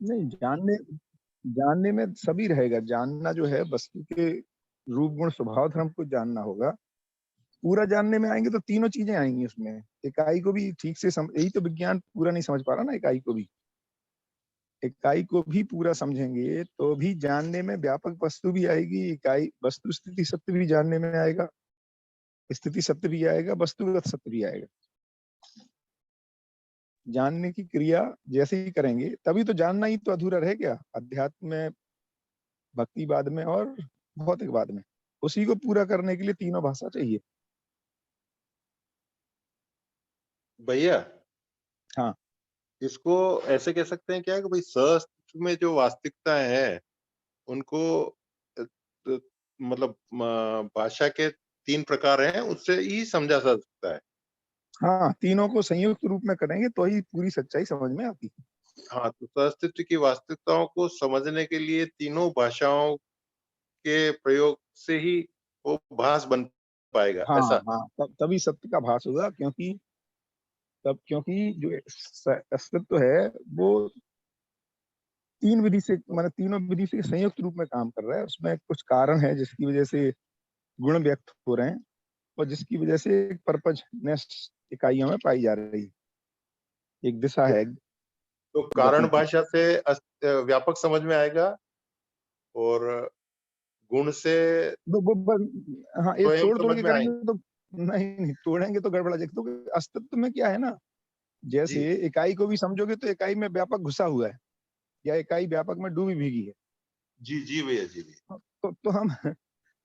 नहीं, जानने जानने में सभी रहेगा। जानना जो है वस्तु के रूप गुण स्वभाव धर्म को जानना होगा। पूरा जानने में आएंगे तो तीनों चीजें आएंगी उसमें। इकाई को भी ठीक से यही तो विज्ञान पूरा नहीं समझ पा रहा ना। इकाई को भी, इकाई को भी पूरा समझेंगे तो भी जानने में व्यापक वस्तु भी आएगी। इकाई वस्तु स्थिति सत्य भी जानने में आएगा, स्थिति सत्य भी आएगा, वस्तुगत सत्य भी आएगा। जानने की क्रिया जैसे ही करेंगे तभी तो जानना ही तो अधूरा रह गया। अध्यात्म में, भक्तिवाद में और भौतिकवाद में उसी को पूरा करने के लिए तीनों भाषा चाहिए। भैया, हाँ इसको ऐसे कह सकते हैं क्या कि भाई सहस्त्र में जो वास्तविकता है उनको मतलब भाषा के 3 प्रकार हैं, उससे ही समझा जा सकता है। हाँ, तीनों को संयुक्त रूप में करेंगे तो ही पूरी सच्चाई समझ में आती है। हाँ, तो सहअस्तित्व की वास्तविकताओं को समझने के लिए तीनों भाषाओं के प्रयोग से ही वो भास बन पाएगा, हाँ ऐसा? हाँ, तभी सत्य का भास होगा। क्योंकि जो अस्तित्व है वो तीन विधि से, मतलब तीनों विधि से संयुक्त रूप में काम कर रहा है। उसमें कुछ कारण है जिसकी वजह से गुण व्यक्त हो रहे हैं और जिसकी वजह से एक पर्पजनेस इकाइयों में पाई जा रही है। एक दिशा तो है तो कारण गति की। भाषा से व्यापक समझ में आएगा और गुण से हाँ, ये स्वयं तोड़ तोड़ समझ के में करेंगे आएंगे। तो नहीं नहीं, तोड़ेंगे तो गड़बड़ा जाएगा। तो अस्तित्व में क्या है ना, जैसे जी, इकाई को भी समझोगे तो इकाई में व्यापक घुसा हुआ है, या इकाई व्यापक में डूबी भीगी है। जी, जी भैया, जी भैया। तो हम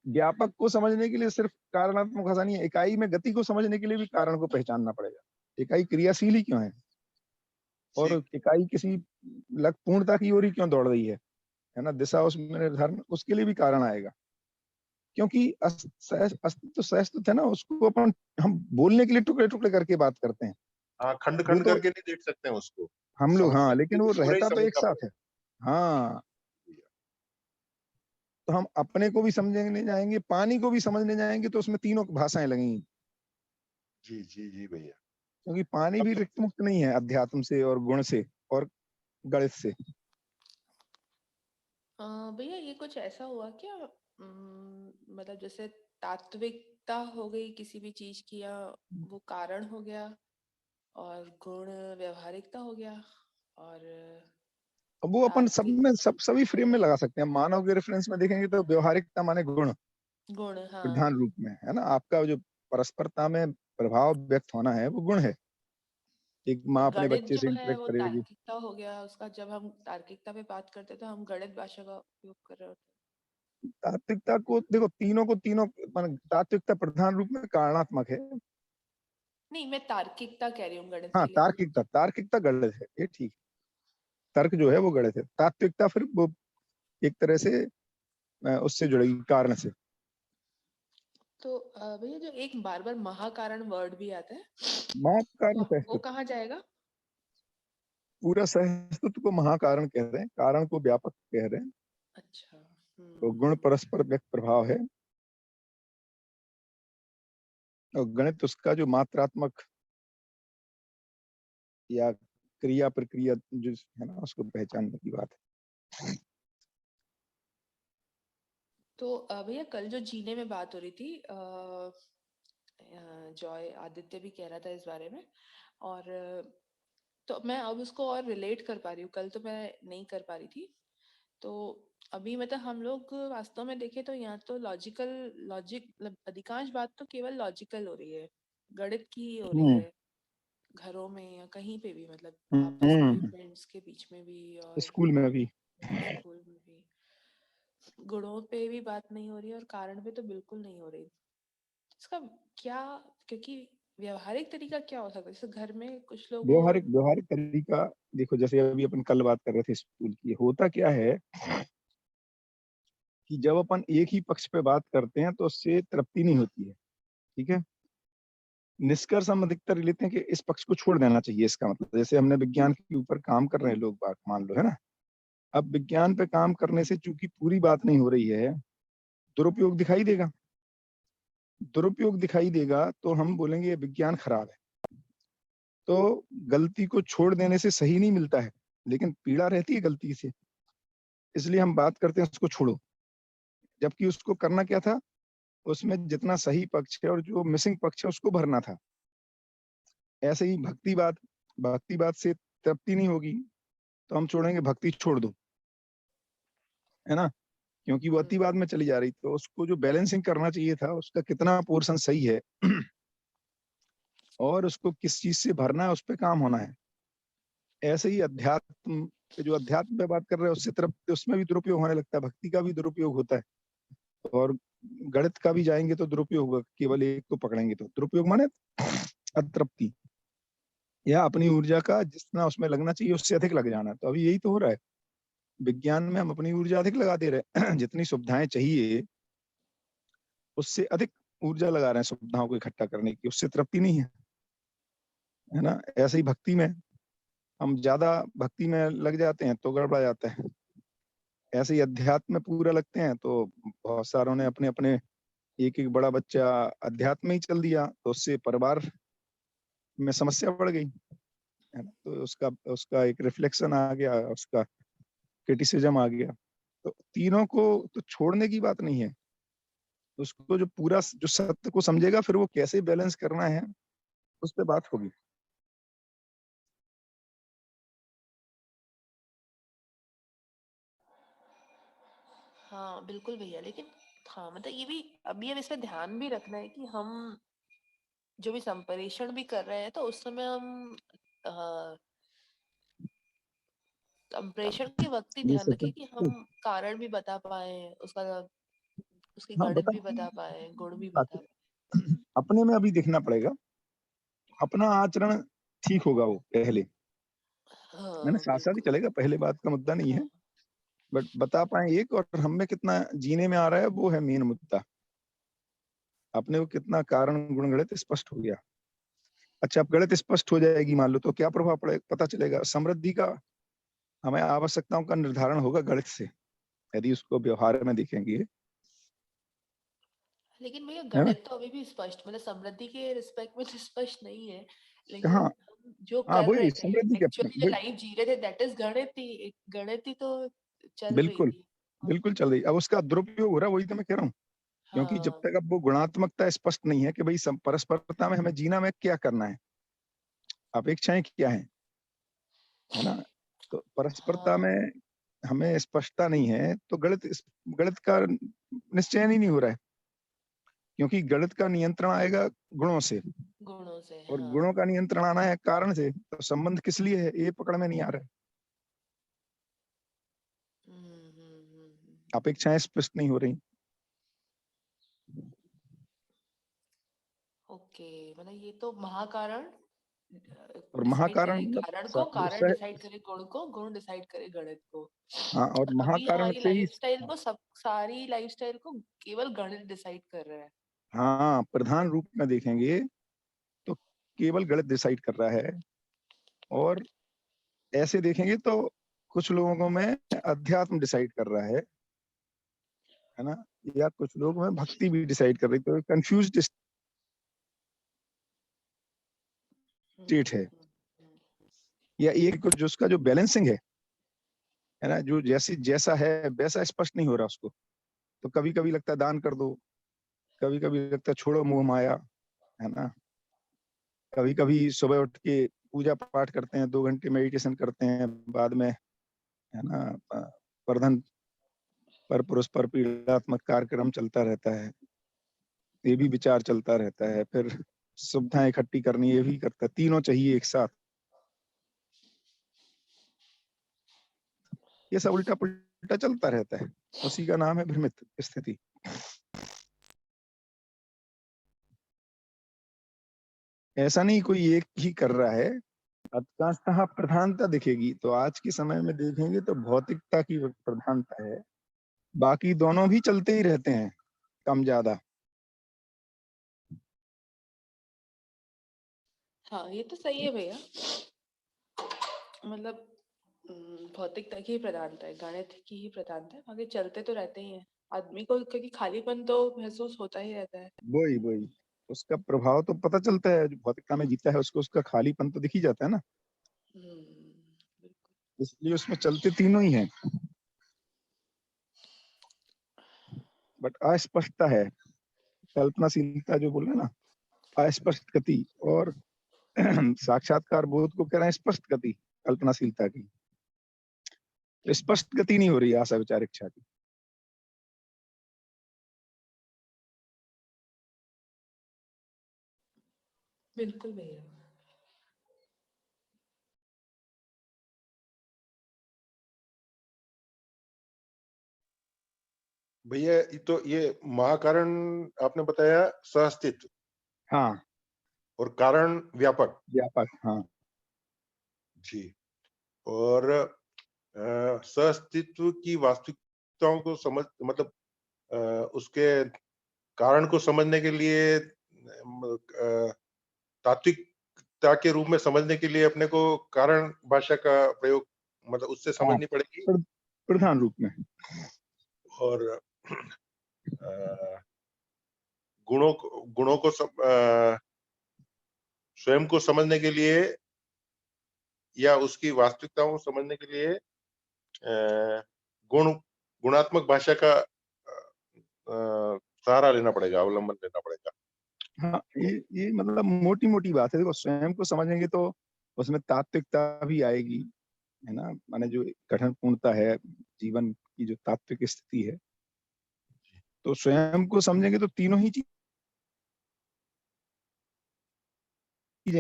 व्यापक को समझने के लिए सिर्फ कारणात्मक भाषा नहीं है, इकाई में गति को समझने के लिए भी कारण को पहचानना पड़ेगा। इकाई क्रियाशील ही क्यों है और ठीक। इकाई किसी लक्ष्य पूर्णता की ओर ही क्यों दौड़ रही है ना, दिशा उसमें निर्धारण, उसके लिए भी कारण आएगा। क्योंकि अस्तित्व सहस्तित्व है ना, उसको अपन हम बोलने के लिए टुकड़े टुकड़े करके बात करते हैं। हाँ, वो खंड-खंड तो करके नहीं देख सकते हैं उसको। हम लोग, हाँ, समझने के लिए लेकिन तो वो पूरा ही रहता तो एक समझना साथ है। पड़ेगा हाँ, भैया। तो हम अपने को भी समझने जाएंगे, पानी को भी समझने जाएंगे तो उसमें तीनों भाषाएं लगेंगी। जी, जी, जी भैया। क्योंकि पानी भी मतलब रिक्त मुक्त नहीं है अध्यात्म से और गुण से और गणित से। भैया ये कुछ ऐसा हुआ क्या, मतलब जैसे तात्विकता हो गई किसी भी चीज की, या वो कारण हो गया, और गुण व्यवहारिकता हो गया, और अब वो अपन सब तात्विक में सभी फ्रेम में लगा सकते हैं। मानव के रेफरेंस में देखेंगे तो व्यवहारिकता माने गुण गुण, हाँ। प्रधान रूप में है ना। आपका जो परस्परता में प्रभाव व्यक्त होना है वो गुण है। एक तो माँ अपने गणित बच्चे से जो है इंटरेक्ट वो करेगी। तार्किकता हो गया उसका। जब हम तार्किकता पे बात करते हैं तो हम गणित भाषा का उपयोग कर रहे होते तात्विकता को देखो, तीनों को तीनों तात्विकता प्रधान रूप में कारणात्मक है। हैं। नहीं, मैं तार्किकता कह रही हूँ गणित हाँ, के लिए। तार्किकता गलत है, ये ठीक। तर्क जो है वो गलत है। तात्विकता फिर वो एक तरह से उससे जुड़ेगी, कारण से। तो भैया जो एक बार बार महाकारण वर्ड भी आता है, महाकारण वो सहस्तित्व, कहाँ जाएगा? पूरा सहस्तित्व को महाकारण कह रहे हैं, कारण को व्यापक कह रहे हैं। अच्छा। तो गुण परस्पर व्यक्त प्रभाव है और गणित उसका जो मात्रात्मक या क्रिया प्रक्रिया जो है ना, उसको पहचानने की बात है। तो भैया कल जो जीने में बात हो रही थी, जॉय आदित्य भी कह रहा था इस बारे में, और तो मैं अब उसको और रिलेट कर पा रही हूँ। कल तो मैं नहीं कर पा रही थी। तो अभी मतलब हम लोग वास्तव में देखें तो यहाँ तो लॉजिक मतलब अधिकांश बात तो केवल लॉजिकल हो रही है, गणित की हो रही हम्म है, घरों में या कहीं पे भी, मतलब आपस में भी, हम्म, फ्रेंड्स के बीच में भी, और स्कूल में भी। स्कूल में भी। गुणों पे भी बात नहीं हो रही है और कारण पे तो बिल्कुल नहीं हो रही। इसका क्या, क्योंकि व्यवहारिक तरीका क्या हो सकता है? जैसे घर में कुछ लोगों। व्यवहारिक व्यवहारिक तरीका, देखो जैसे अभी अपन कल बात कर रहे थे स्कूल की, होता क्या है कि जब अपन एक ही पक्ष पे बात करते हैं तो उससे तृप्ति नहीं होती है। ठीक है, निष्कर्ष हम अधिकतर लेते हैं कि इस पक्ष को छोड़ देना चाहिए। इसका मतलब जैसे हमने विज्ञान के ऊपर काम कर रहे हैं लोग बात, मान लो है ना। अब विज्ञान पे काम करने से चूंकि पूरी बात नहीं हो रही है, दुरुपयोग दिखाई देगा। दुरुपयोग दिखाई देगा तो हम बोलेंगे ये विज्ञान खराब है। तो गलती को छोड़ देने से सही नहीं मिलता है। लेकिन पीड़ा रहती है गलती से, इसलिए हम बात करते हैं उसको छोड़ो, जबकि उसको करना क्या था, उसमें जितना सही पक्ष है और जो मिसिंग पक्ष है उसको भरना था। ऐसे ही भक्तिवाद, भक्तिवाद से तृप्ति नहीं होगी तो हम छोड़ेंगे, भक्ति छोड़ दो, है ना, क्योंकि वो अतिवाद में चली जा रही, तो उसको जो बैलेंसिंग करना चाहिए था उसका कितना पोर्शन सही है और उसको किस चीज से भरना है, उस पर काम होना है। ऐसे ही अध्यात्म, जो अध्यात्म पे बात कर रहे हैं उससे तरफ उसमें भी दुरुपयोग होने लगता है, भक्ति का भी दुरुपयोग होता है, और गणित का भी जाएंगे तो दुरुपयोग होगा, केवल एक को पकड़ेंगे तो दुरुपयोग माने अतृप्ति, या अपनी ऊर्जा का जितना उसमें लगना चाहिए उससे अधिक लग जाना। तो अभी यही तो हो रहा है, विज्ञान में हम अपनी ऊर्जा अधिक लगा दे रहे हैं जितनी सुविधाएं चाहिए उससे अधिक ऊर्जा लगा रहे हैं सुविधाओं को इकट्ठा करने की, उससे तृप्ति नहीं है ना। ऐसे ही भक्ति में हम ज्यादा भक्ति में लग जाते हैं तो गड़बड़ा जाता है, ऐसे ही अध्यात्म में पूरा लगते हैं तो बहुत सारों ने अपने अपने एक एक बड़ा बच्चा अध्यात्म में ही चल दिया, तो उससे परिवार में समस्या बढ़ गई, है ना। तो उसका उसका एक रिफ्लेक्शन आ गया, उसका क्रिटिसिज्म आ गया। तो तीनों को तो छोड़ने की बात नहीं है, उसको जो पूरा जो सत्य को समझेगा फिर वो कैसे बैलेंस करना है उस पर बात होगी। हाँ बिल्कुल भैया, लेकिन हाँ मतलब ये भी अभी अब इसमें ध्यान भी रखना है कि हम जो भी संप्रेषण भी कर रहे हैं तो उस समय हम अ, संप्रेषण के वक्त ही ये ध्यान सत्य, रखें कि हम कारण भी बता पाए, उसका उसकी हाँ गणित बता, भी बता पाए, गुण भी बात बता है। पाए। अपने में अभी देखना पड़ेगा, अपना आचरण ठीक होगा वो पहले, मैंने हाँ साथ साथ ही बिल्कुल। चलेगा, पहले बात का मुद्दा नहीं है, हाँ बट बता पाए एक, और हम में कितना जीने में आ रहा है वो है मेन मुद्दा। अपने को कितना कारण गुण गणित स्पष्ट हो गया। अच्छा, अब गणित स्पष्ट हो जाएगी मान लो तो क्या प्रभाव पड़े पता चलेगा, समृद्धि का हमें आवश्यकताओं का निर्धारण होगा गणित से, यदि उसको व्यवहार में देखेंगे, लेकिन भैया है ना। गणित तो अभी भी स्पष्ट, मतलब समृद्धि के रिस्पेक्ट में तो स्पष्ट नहीं है, कहाँ, लेकिन हम जो हाँ कर वही रहे थे समृद्धि के एक्चुअली जो वही, लाइफ जी रहे थे दैट इज गणित ही, एक गणित ही तो चल रही बिल्कुल थी। हाँ बिल्कुल चल रही, अब उसका दुरुपयोग हो रहा है, वही तो मैं कह रहा हूँ। क्योंकि जब हाँ। तक अब वो गुणात्मकता स्पष्ट नहीं है कि भाई परस्परता में हमें जीना में क्या करना है, अपेक्षाएं क्या है ना, तो परस्परता हाँ। में हमें स्पष्टता नहीं है तो गणित का निश्चयन ही नहीं हो रहा है, क्योंकि गणित का नियंत्रण आएगा गुणों से, गुणों से और हाँ। गुणों का नियंत्रण आना है कारण से, तो संबंध किस लिए है ये पकड़ में नहीं आ रहा है, हम्म। अपेक्षाएं स्पष्ट नहीं हो रही। ओके, मतलब ये तो महाकारण और डिसाइड महाकारण करे मतलब कारण को, कारण सह, डिसाइड करे गुण को, गुण डिसाइड करे गणित को। हाँ, और और अभी महाकारण हमारी से ही, लाइफस्टाइल को, सब सारी लाइफस्टाइल को केवल गणित डिसाइड कर रहा है। हाँ प्रधान रूप में देखेंगे तो केवल गणित डिसाइड कर रहा है, और ऐसे देखेंगे तो कुछ लोगों में अध्यात्म डिसाइड कर रहा है ना, या कुछ लोग में भक्ति भी डिसाइड कर रही, तो कंफ्यूज स्टेट है, हम्म। या एक जो उसका जो बैलेंसिंग है ना, जो जैसी जैसा है वैसा स्पष्ट नहीं हो रहा उसको, तो कभी कभी लगता है दान कर दो, कभी कभी लगता है छोड़ो मोह माया, है ना, कभी कभी सुबह उठ के पूजा पाठ करते हैं, 2 घंटे मेडिटेशन करते हैं, बाद में है ना प्रधन पर पुरुष पर पीड़ात्मक कार्यक्रम चलता रहता है, ये भी विचार चलता रहता है, फिर सुविधाएं इकट्ठी करनी ये भी करता है, तीनों चाहिए एक साथ, ये सब उल्टा पुल्टा चलता रहता है, उसी का नाम है भ्रमित स्थिति। ऐसा नहीं कोई एक ही कर रहा है, अधिकांशतः प्रधानता दिखेगी, तो आज के समय में देखेंगे तो भौतिकता की प्रधानता है, बाकी दोनों भी चलते ही रहते हैं कम ज्यादा। हाँ ये तो सही है भैया, मतलब भौतिकता की ही प्रधानता है, गणित की ही प्रधानता है, बाकी चलते तो रहते ही हैं। आदमी को क्योंकि खालीपन तो महसूस होता ही रहता है। वही वही, उसका प्रभाव तो पता चलता है, जो भौतिकता में जीता है उसको उसका खालीपन तो दिख ही जाता है ना। बिल्कुल। इसलिए उसमें चलते तीनों ही हैं, बट अस्पष्टता है, कल्पनाशीलता जो बोल रहे हैं ना, अस्पष्ट गति, और साक्षात्कार बोध को कह रहे हैं स्पष्ट गति कल्पनाशीलता की। स्पष्ट गति नहीं हो रही है आशा विचार इच्छा की। बिल्कुल भैया। भैया ये महाकारण आपने बताया सहअस्तित्व हाँ, और कारण व्यापक। व्यापक, हाँ। जी। और सहअस्तित्व की वास्तविकताओं को समझ मतलब उसके कारण को समझने के लिए तात्विकता के रूप में समझने के लिए अपने को कारण भाषा का प्रयोग मतलब उससे हाँ, समझनी पड़ेगी। प्रधान रूप में। और गुणों को स्वयं को समझने के लिए या उसकी वास्तविकताओं को समझने के लिए गुणात्मक भाषा का सहारा लेना पड़ेगा, अवलंबन लेना पड़ेगा। हाँ, ये मतलब मोटी मोटी बात है। देखो, स्वयं को समझेंगे तो उसमें तात्विकता भी आएगी, है ना, माने जो गठन पूर्णता है जीवन की, जो तात्विक स्थिति है, तो स्वयं को समझेंगे तो तीनों ही चीजें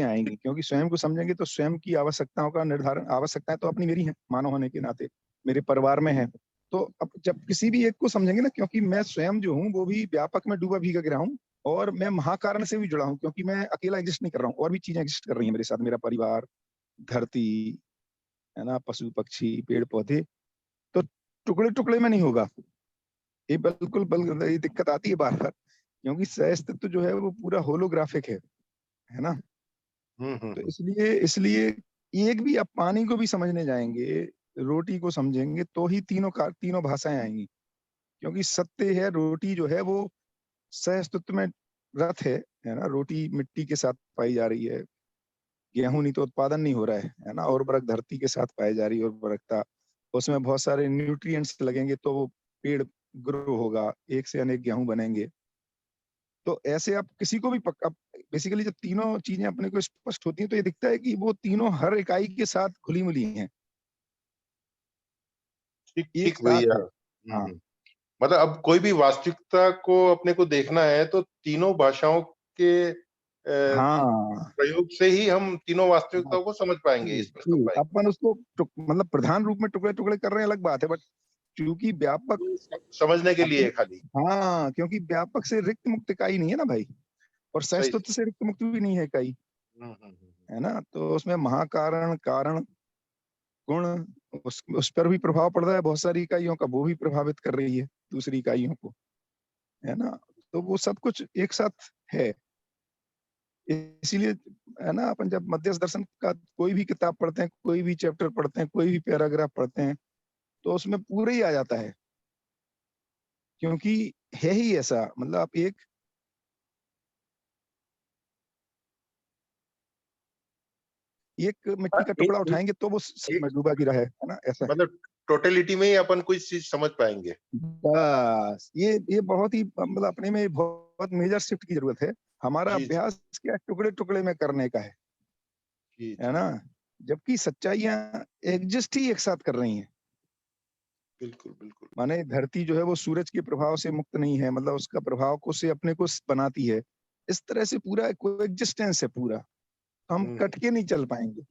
आएंगी, क्योंकि स्वयं को समझेंगे तो स्वयं की आवश्यकताओं का निर्धारण, आवश्यकताएं तो अपनी मेरी हैं, मानव होने के नाते मेरे परिवार में है, तो अब जब किसी भी एक को समझेंगे ना, क्योंकि मैं स्वयं जो हूँ वो भी व्यापक में डूबा भीगा गिरा हूँ, और मैं महाकारण से भी जुड़ा हूँ, क्योंकि मैं अकेला एग्जिस्ट नहीं कर रहा हूँ, और भी चीजें एग्जिस्ट कर रही हैं मेरे साथ, मेरा परिवार, धरती, है ना, पशु पक्षी पेड़ पौधे, तो टुकड़े टुकड़े में नहीं होगा ये, बिल्कुल ये दिक्कत आती है बार बार, क्योंकि सह अस्तित्व जो है वो पूरा होलोग्राफिक है ना। तो इसलिए इसलिए एक भी, आप पानी को भी समझने जाएंगे, रोटी को समझेंगे तो ही तीनों भाषाएं आएंगी, क्योंकि सत्य है, रोटी जो है वो सह अस्तित्व में रथ है ना। रोटी मिट्टी के साथ पाई जा रही है, गेहूं नहीं तो उत्पादन नहीं हो रहा है ना। और उर्वरक धरती के साथ पाई जा रही है, उर्वरकता, उसमें बहुत सारे न्यूट्रिएंट्स लगेंगे तो वो पेड़ ग्रो होगा, एक से अनेक गेहूं बनेंगे। तो ऐसे आप किसी को भी बेसिकली जब तीनों चीजें अपने को स्पष्ट होती हैं तो ये दिखता है कि वो तीनों हर इकाई के साथ खुली मिली हैं, ठीक एक ठीक साथ भैया। है। हाँ, मतलब अब कोई भी वास्तविकता को अपने को देखना है तो तीनों भाषाओं के हाँ, प्रयोग से ही हम तीनों वास्तविकताओं को समझ पाएंगे, स्पष्ट हो पाएंगे। अपन उसको मतलब प्रधान रूप में टुकड़े टुकड़े कर रहे हैं, अलग बात है, बट क्योंकि व्यापक, समझने के लिए अपन, खाली। हाँ, क्योंकि व्यापक से रिक्त मुक्त इकाई नहीं है ना भाई, और सही सहस्तित्व से रिक्त मुक्त भी नहीं है इकाई, हम्म। है ना। तो उसमें महाकारण, कारण, गुण, उस पर भी प्रभाव पड़ रहा है, बहुत सारी इकाइयों का वो भी प्रभावित कर रही है दूसरी इकाइयों को, है ना। तो वो सब कुछ एक साथ है, इसीलिए, है ना, अपन जब मध्यस्थ दर्शन का कोई भी किताब पढ़ते हैं, कोई भी चैप्टर पढ़ते हैं, कोई भी पैराग्राफ पढ़ते हैं, तो उसमें पूरा ही आ जाता है, क्योंकि है ही ऐसा। मतलब आप एक मिट्टी का टुकड़ा एक उठाएंगे तो वो सब एक में डूबा गिरा है ना, ऐसा है। मतलब टोटलिटी में ही अपन कोई चीज समझ पाएंगे। बस ये बहुत ही, मतलब अपने में बहुत मेजर शिफ्ट की जरूरत है। हमारा जी जी अभ्यास क्या टुकड़े टुकड़े में करने का जी है जी। ना, जबकि सच्चाइयां एग्जिस्ट ही एक साथ कर रही हैं। बिल्कुल बिल्कुल। माने धरती जो है वो सूरज के प्रभाव से मुक्त नहीं है, मतलब उसका प्रभाव को से अपने को बनाती है, इस तरह से पूरा कोएग्जिस्टेंस है पूरा, हम हम्म। कट के नहीं चल पाएंगे।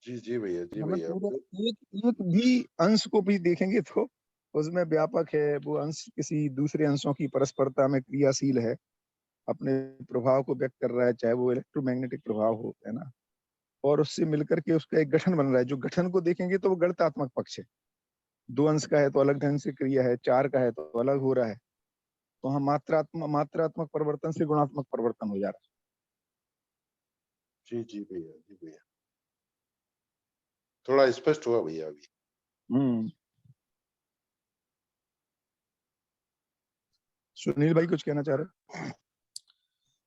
जी जी भैया, जी हमें भैया। पूरा एक एक भी अंश को भी देखेंगे तो उसमें व्यापक है, वो अंश किसी दूसरे अंशों की परस्परता में क्रियाशील है, अपने प्रभाव को व्यक्त कर रहा है, चाहे वो इलेक्ट्रोमैग्नेटिक प्रभाव हो, है ना, और उससे मिलकर के उसका एक गठन बन रहा है। जो गठन को देखेंगे तो वो गणितात्मक पक्ष है, दो अंश का है तो अलग ढंग से क्रिया है, चार का है तो अलग हो रहा है, तो हम मात्रात्मक परिवर्तन से गुणात्मक परिवर्तन हो जा रहा जी जी भैया, जी भैया। थोड़ा स्पष्ट हुआ भैया अभी। है। सुनील भाई कुछ कहना चाह रहे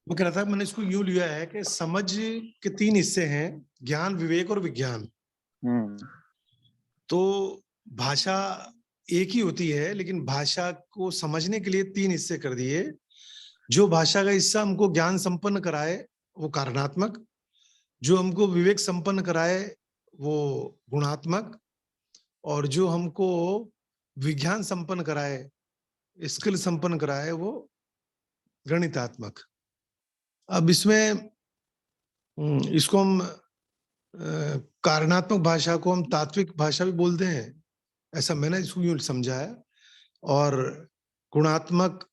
वो कह रहा था, मैंने इसको यूं लिया है कि समझ के 3 हिस्से हैं, ज्ञान, विवेक और विज्ञान। तो भाषा एक ही होती है, लेकिन भाषा को समझने के लिए 3 हिस्से कर दिए। जो भाषा का हिस्सा हमको ज्ञान संपन्न कराए वो कारणात्मक, जो हमको विवेक संपन्न कराए वो गुणात्मक, और जो हमको विज्ञान संपन्न कराए, स्किल संपन्न कराए वो गणितात्मक। अब इसमें इसको हम कारणात्मक भाषा को हम तात्विक भाषा भी बोलते हैं, ऐसा मैंने इसको यूं समझा है। और गुणात्मक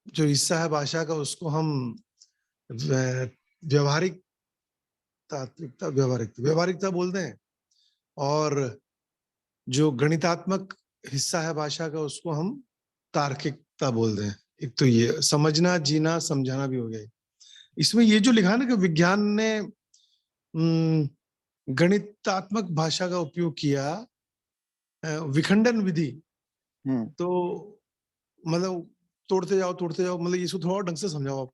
जो हिस्सा है भाषा का उसको हम व्यवहारिक व्यवहारिकता बोलते हैं। और जो गणितात्मक हिस्सा है भाषा का उसको हम तार्किकता बोलते हैं। एक तो ये समझना, जीना, समझाना भी हो गया। इसमें ये जो लिखा है ना कि विज्ञान ने गणितात्मक भाषा का उपयोग किया, विखंडन विधि, तो मतलब तोड़ते जाओ, मतलब इसको थोड़ा ढंग से समझाओ आप,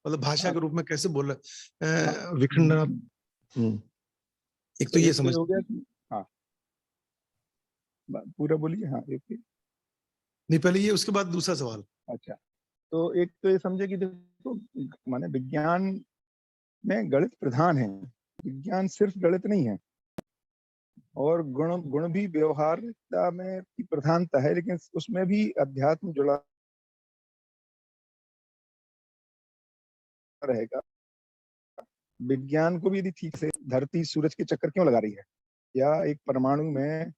मतलब भाषा के रूप में कैसे बोल रहे विखंडन। एक तो ये समझ हो गया कि हाँ पूरा बोलिए। हाँ एक नहीं, पहले ये, उसके बाद दूसरा सवाल। अच्छा, तो एक तो ये समझे कि देखो माने विज्ञान में गणित प्रधान है, विज्ञान सिर्फ गणित नहीं है, और गुण भी व्यवहारिकता में की प्रधानता है, लेकिन उसमें भी अध्यात्म जुड़ा रहेगा। विज्ञान को भी यदि ठीक से, धरती सूरज के चक्कर क्यों लगा रही है, या एक परमाणु में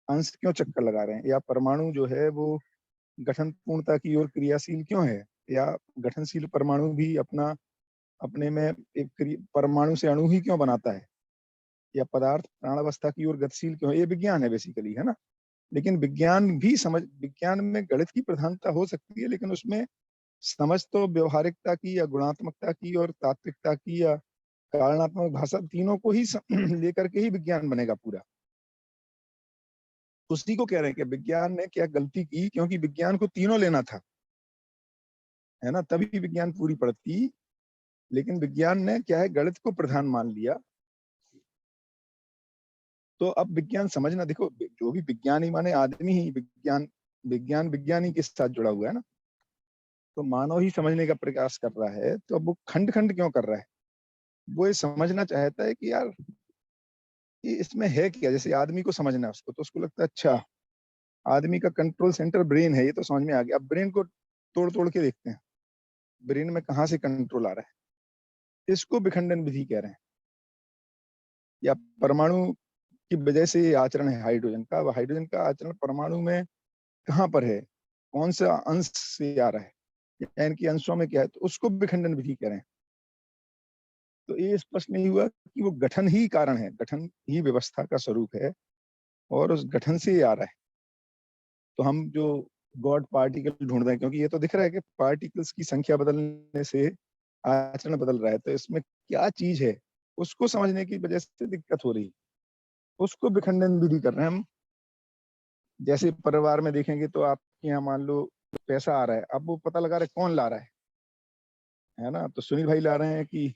अंश क्यों चक्कर लगा रहे हैं, या परमाणु जो है वो गठन पूर्णता की ओर क्रियाशील क्यों है, या गठनशील परमाणु भी अपने में एक परमाणु से अणु ही क्यों बनाता है, या पदार्थ प्राणावस्था की ओर गतिशील क्यों है, ये विज्ञान है बेसिकली, है ना। लेकिन विज्ञान में गणित की प्रधानता हो सकती है, लेकिन उसमें समझ तो व्यवहारिकता की या गुणात्मकता की और तात्विकता की या कारणात्मक भाषा, तीनों को ही लेकर के ही विज्ञान बनेगा पूरा। उसी को कह रहे हैं कि विज्ञान ने क्या गलती की, क्योंकि विज्ञान को तीनों लेना था, है ना, तभी विज्ञान पूरी पड़ती। लेकिन विज्ञान ने क्या है, गणित को प्रधान मान लिया। तो अब विज्ञान समझना, देखो जो भी विज्ञानी माने आदमी ही विज्ञानी के साथ जुड़ा हुआ है ना, तो मानव ही समझने का प्रयास कर रहा है। तो अब वो खंड खंड क्यों कर रहा है, वो ये समझना चाहता है कि यार ये इसमें है क्या। जैसे आदमी को समझना है उसको, तो उसको लगता है अच्छा आदमी का कंट्रोल सेंटर ब्रेन है, ये तो समझ में आ गया। अब ब्रेन को तोड़ तोड़ के देखते हैं, ब्रेन में कहाँ से कंट्रोल आ रहा है, इसको विखंडन विधि कह रहे हैं। या परमाणु की वजह से ये आचरण है हाइड्रोजन का, हाइड्रोजन का आचरण परमाणु में कहाँ पर है, कौन सा अंश से आ रहा है, या इनके अंशों में क्या है, तो उसको विखंडन विधि कह रहे हैं। तो ये स्पष्ट नहीं हुआ कि वो गठन ही कारण है, गठन ही व्यवस्था का स्वरूप है, और उस गठन से आ रहा है। तो हम जो गॉड पार्टिकल ढूंढ रहे हैं, क्योंकि ये तो दिख रहा है कि पार्टिकल्स की संख्या बदलने से आचरण बदल रहा है, तो इसमें क्या चीज है उसको समझने की वजह से दिक्कत हो रही है, उसको विखंडन विधि कर रहे हैं हम। जैसे परिवार में देखेंगे तो आपके यहाँ मान लो पैसा आ रहा है, अब वो पता लगा रहे कौन ला रहा है ना, तो सुनील भाई ला रहे हैं कि,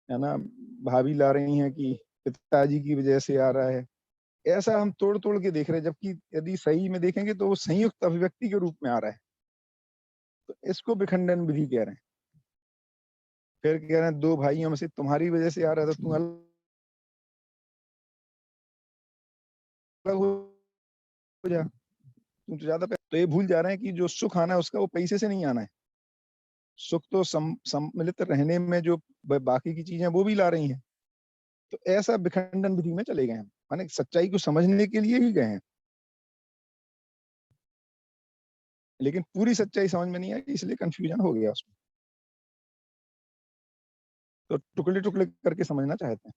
है ना, भाभी ला रही हैं कि पिताजी की वजह से आ रहा है। ऐसा हम तोड़ तोड़ के देख रहे हैं, जबकि यदि सही में देखेंगे तो वो संयुक्त अभिव्यक्ति के रूप में आ रहा है। तो इसको विखंडन विधि कह रहे हैं। फिर कह रहे हैं दो भाइयों में से तुम्हारी वजह से आ रहा था, तुम अलग हो जा, तुम तो ज्यादा तो ये भूल जा रहे हैं कि जो सुख आना है उसका वो पैसे से नहीं आना है। सुख तो सम्मिलित रहने में जो बाकी की चीजें वो भी ला रही हैं। तो ऐसा विखंडन विधि में चले गए हैं, माने सच्चाई को समझने के लिए ही गए हैं, लेकिन पूरी सच्चाई समझ में नहीं आई, इसलिए कंफ्यूजन हो गया उसमें। तो टुकड़े टुकड़े करके समझना चाहते हैं।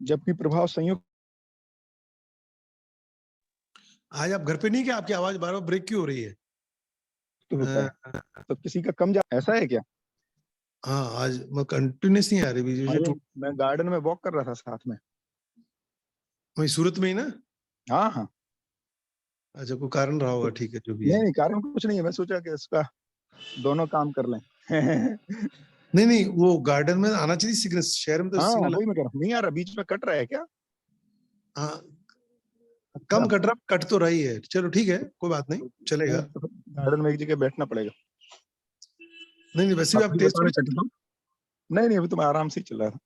जबकि प्रभाव संयुक्त। आज आप घर पे नहीं, क्या आपकी आवाज बार बार ब्रेक क्यों हो रही है? तो होता है, तो किसी का कम जा, ऐसा है क्या? हाँ, आज कंटिन्यूस नहीं आ रही बीच। मैं गार्डन में वॉक कर रहा था साथ में, वही सूरत में ही ना? हाँ हाँ, अच्छा, कोई कारण रहा होगा, ठीक है, जो भी है। नहीं कारण कुछ नहीं है, मैं सोचा कि इसका दोनों काम कर लें। नहीं नहीं, वो गार्डन में आना चाहिए सिग्नल, शहर में तो हाँ सिग्नल। वही मैं कह रहा हूँ, नहीं आ रहा, बीच में कट रहा है क्या? हाँ, अच्छा कम कट रहा, कट तो रही है, चलो ठीक है, कोई बात नहीं, चलेगा। तो गार्डन में एक जगह बैठना पड़ेगा। नहीं नहीं, वैसे भी आप भी टेस्ट बता भी रहे थे, नहीं नहीं अभी तो मैं आराम से ही चल रहा था,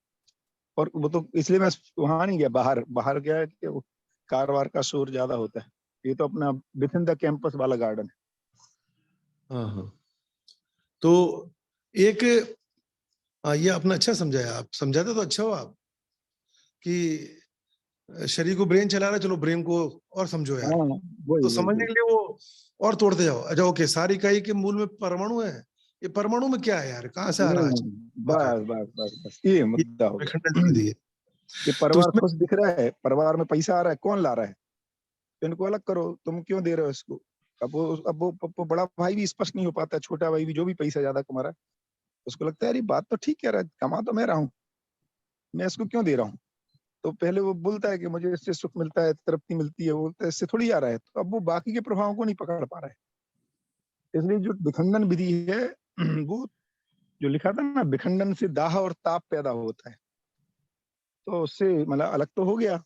और वो तो इसलिए मैं वहां नहीं गया, बाहर बाहर गया है कि वो कार वार का शोर ज्यादा होता है। ये तो अपना विद इन द कैंपस वाला गार्डन है। हाँ हाँ, तो एक ये अपना अच्छा समझाया, आप समझाते तो अच्छा हो आप, कि शरीर को ब्रेन चला रहा है, चलो ब्रेन को और समझो यार, हाँ तो वही वही समझने वही। के लिए वो और तोड़ते जाओ। अच्छा ओके, सारी इकाई के मूल में परमाणु है, ये परमाणु में क्या है यार, कहाँ से आ रहा है, आ रहा है, बस बस बस बस ये ये मुद्दा हो विखंडन गया। कर दिए। ये तो परिवार उसमें खुश दिख रहा है, परिवार में पैसा आ रहा है, कौन ला रहा है? तो इनको अलग करो, तुम क्यों दे रहे हो इसको? अब वो बड़ा भाई भी स्पष्ट नहीं हो पाता, छोटा भाई भी जो भी पैसा ज्यादा कमा रहा है, उसको लगता है यार ये बात तो ठीक कह रहा है, कमा तो मैं रहा हूँ, मैं इसको क्यों दे रहा हूँ? तो पहले वो बोलता है कि मुझे इससे सुख मिलता है, तृप्ति मिलती है, वो बोलता है इससे थोड़ी आ रहा है, तो अब वो बाकी के प्रभावों को नहीं पकड़ पा रहा है। इसलिए जो विखंडन विधि है, वो जो लिखा था ना, विखंडन से दाह और ताप पैदा होता है, तो उससे मतलब अलग तो हो गया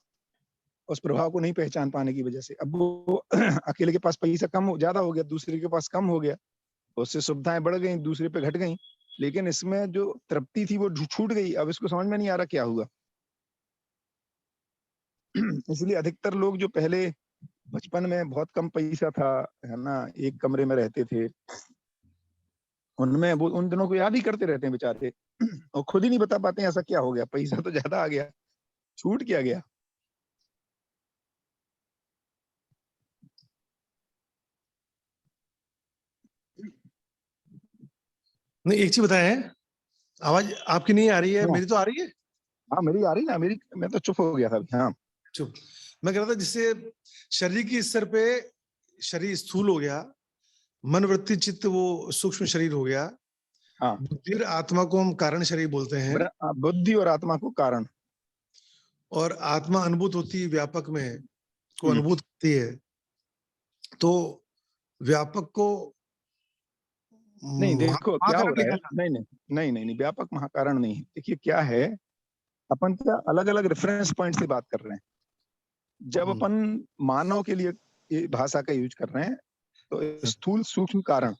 उस प्रभाव को नहीं पहचान पाने की वजह से। अब वो अकेले के पास पैसा ज्यादा हो गया, दूसरे के पास कम हो गया, उससे सुविधाएं बढ़ गई, दूसरे पे घट गई, लेकिन इसमें जो तृप्ति थी वो छूट गई। अब इसको समझ में नहीं आ रहा क्या हुआ। इसलिए अधिकतर लोग जो पहले बचपन में बहुत कम पैसा था, है ना, एक कमरे में रहते थे, उनमें वो उन दिनों को याद ही करते रहते हैं बेचारे, और खुद ही नहीं बता पाते हैं ऐसा क्या हो गया, पैसा तो ज्यादा आ गया, छूट क्या गया। नहीं, एक चीज बताएं, आवाज आपकी नहीं आ रही है, हाँ मेरी तो आ रही है। हाँ मेरी आ रही ना, मेरी, मैं तो चुप हो गया था अभी। हाँ चुप, मैं कह रहा था जिससे शरीर के स्तर पे शरीर स्थूल हो गया, मन वृत्ति चित्त वो सूक्ष्म शरीर हो गया, हाँ, बुद्धि और आत्मा को हम कारण शरीर बोलते हैं, बुद्धि और आत्मा को कारण। और आत्मा अनुभूत होती है व्यापक में, को हम्म, अनुभूत होती है, तो व्यापक को नहीं देखो क्या हो महाकारण रहा है, लिखा था। नहीं नहीं नहीं नहीं नहीं, व्यापक महाकारण नहीं है। देखिए क्या है, अपन क्या अलग अलग रेफरेंस पॉइंट से बात कर रहे हैं। जब अपन मानव के लिए ये भाषा का यूज कर रहे हैं तो स्थूल सूक्ष्म कारण,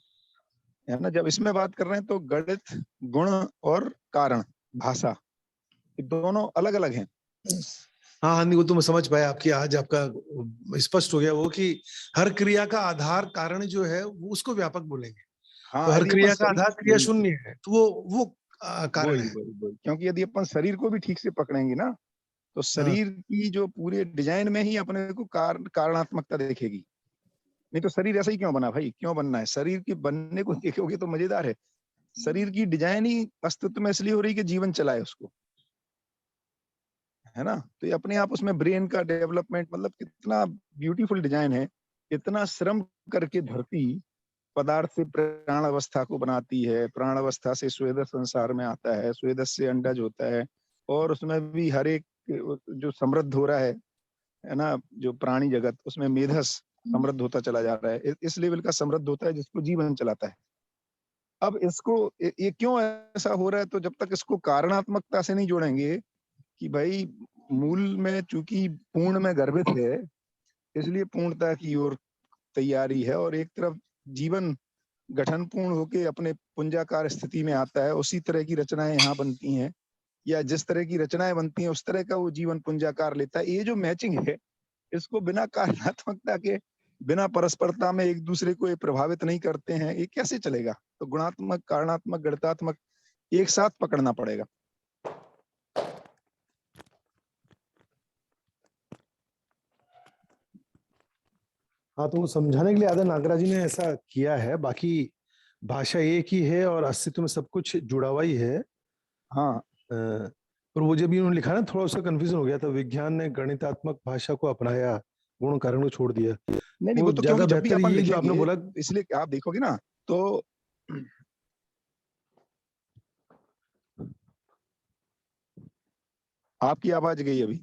है ना, जब इसमें बात कर रहे हैं तो गणित, गुण और कारण, भाषा, ये दोनों अलग अलग हैं। हाँ हाँ, नहीं वो तो मैं समझ पाया, आपकी आज आपका स्पष्ट हो गया वो, कि हर क्रिया का आधार कारण जो है वो उसको व्यापक बोलेंगे, तो हाँ हर यदि अपन क्रिया का शरीर, आधार क्रिया शून्य है, तो वो कारण वही है। वही वही, क्योंकि यदि अपन शरीर को भी ठीक से पकड़ेंगे ना, तो हाँ शरीर की जो पूरे डिजाइन में ही अपने को कारणात्मकता देखेगी। नहीं तो शरीर ऐसा ही क्यों बना भाई, क्यों बनना है? शरीर के बनने को देखोगे तो मजेदार है, शरीर की डिजाइन ही अस्तित्व में इसलिए हो रही कि जीवन चलाए उसको, है ना। तो ये अपने आप उसमें ब्रेन का डेवलपमेंट, मतलब कितना ब्यूटीफुल डिजाइन है, इतना श्रम करके धरती पदार्थ से प्राण अवस्था को बनाती है, प्राण अवस्था से स्वेदस संसार में आता है, स्वेदस से अंडज होता है, और उसमें भी हर एक जो समृद्ध हो रहा है ना, जो प्राणी जगत, उसमें मेधस समृद्ध होता चला जा रहा है, इस लेवल का समृद्ध होता है जिसको जीवन चलाता है। अब इसको ये क्यों ऐसा हो रहा है, तो जब तक इसको कारणात्मकता से नहीं जोड़ेंगे कि भाई मूल में चूंकि पूर्ण में गर्भित है, इसलिए पूर्णता की ओर तैयारी है, और एक तरफ जीवन गठन पूर्ण होके अपने पुंजाकार स्थिति में आता है, उसी तरह की रचनाएं यहाँ बनती हैं, या जिस तरह की रचनाएं बनती हैं उस तरह का वो जीवन पुंजाकार लेता है। ये जो मैचिंग है, इसको बिना कारणात्मकता के, बिना परस्परता में एक दूसरे को ये प्रभावित नहीं करते हैं, ये कैसे चलेगा? तो गुणात्मक, कारणात्मक, गणितात्मक एक साथ पकड़ना पड़ेगा। हाँ, तो वो समझाने के लिए आदर नागराज जी ने ऐसा किया है, बाकी भाषा एक ही है और अस्तित्व में सब कुछ जुड़ा हुआ ही है। हाँ पर वो जब इन्होंने लिखा ना, थोड़ा उसका कंफ्यूजन हो गया था, विज्ञान ने गणितात्मक भाषा को अपनाया, गुण कारण को छोड़ दिया। नहीं नहीं, वो वो तो क्योंकि ज्यादा जब भी बेहतर अपन ये जो आपने लिखेंगे, बोला। इसलिए आप देखोगे ना, तो आपकी आवाज गई अभी।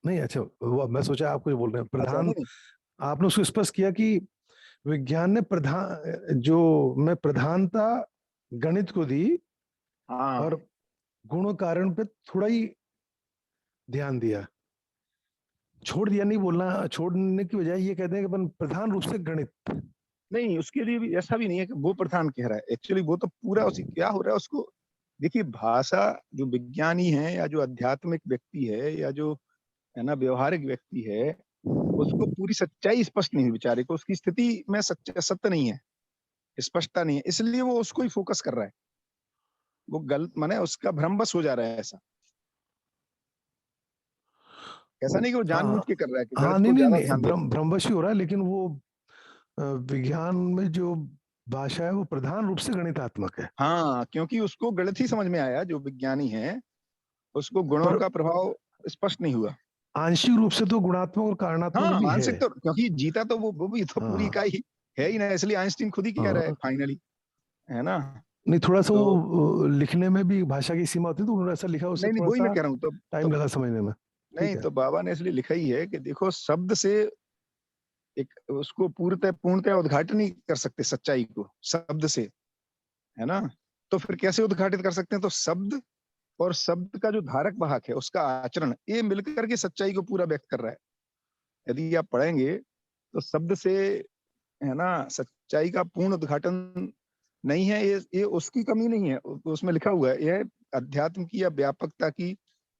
नहीं अच्छा, वो मैं सोचा आप कुछ बोल रहे हैं, अच्छा प्रधान नहीं नहीं, आपने उसको स्पष्ट किया कि विज्ञान ने प्रधानता गणित को दी हाँ और गुण कारण पे थोड़ा ही ध्यान दिया। छोड़ दिया नहीं बोलना, छोड़ने की बजाय ये कहते हैं कि अपन प्रधान रूप से गणित। नहीं, उसके लिए भी ऐसा भी नहीं है कि वो प्रधान कह रहा है, एक्चुअली वो तो पूरा उसी क्या हो रहा है उसको। देखिए भाषा, जो विज्ञानी है या जो आध्यात्मिक व्यक्ति है या जो है ना व्यवहारिक व्यक्ति है, उसको पूरी सच्चाई स्पष्ट नहीं हुई बेचारे को, उसकी स्थिति में सत्य नहीं है, स्पष्टता नहीं है, इसलिए वो उसको ही फोकस कर रहा है। वो गलत माने उसका भ्रमवश हो जा रहा है ऐसा। ऐसा नहीं कि वो जानबूझ हाँ के कर रहा है कि हाँ, गलत नहीं को नहीं ज्यादा नहीं, ध्यान दे रहा है। भ्रमवश ही हो रहा है, लेकिन वो विज्ञान में जो भाषा है वो प्रधान रूप से गणितात्मक है। हाँ, क्योंकि उसको गलत ही समझ में आया, जो विज्ञानी है उसको गुणों पर का प्रभाव स्पष्ट नहीं हुआ। आंशिक रूप से तो गुणात्मक और कारणात्मक हाँ, भी है। आंशिक तो क्योंकि जीता तो वो भी तो पूरी हाँ इकाई है ही ना, इसलिए आइंस्टीन खुद ही कह रहा है हाँ, फाइनली, है ना। नहीं थोड़ा सा तो वो लिखने में भी भाषा की सीमा होती है, तो उन्होंने ऐसा लिखा, उससे नहीं नहीं, थोड़ा वही मैं सा कह रहा हूँ। टाइम लगा समझने में। ठीक नहीं है। तो बाबा ने इसलिए लिखा ही है कि देखो शब्द से एक उसको पूर्णतः उद्घाटन नहीं कर सकते सच्चाई को शब्द से, है ना। तो फिर कैसे उद्घाटित कर सकते हैं, तो शब्द और शब्द का जो धारक वाहक है उसका आचरण, ये मिलकर के सच्चाई को पूरा व्यक्त कर रहा है। यदि आप पढ़ेंगे तो शब्द से, है ना, सच्चाई का पूर्ण उद्घाटन नहीं है, ये उसकी कमी नहीं है, उसमें लिखा हुआ है, यह अध्यात्म की या व्यापकता की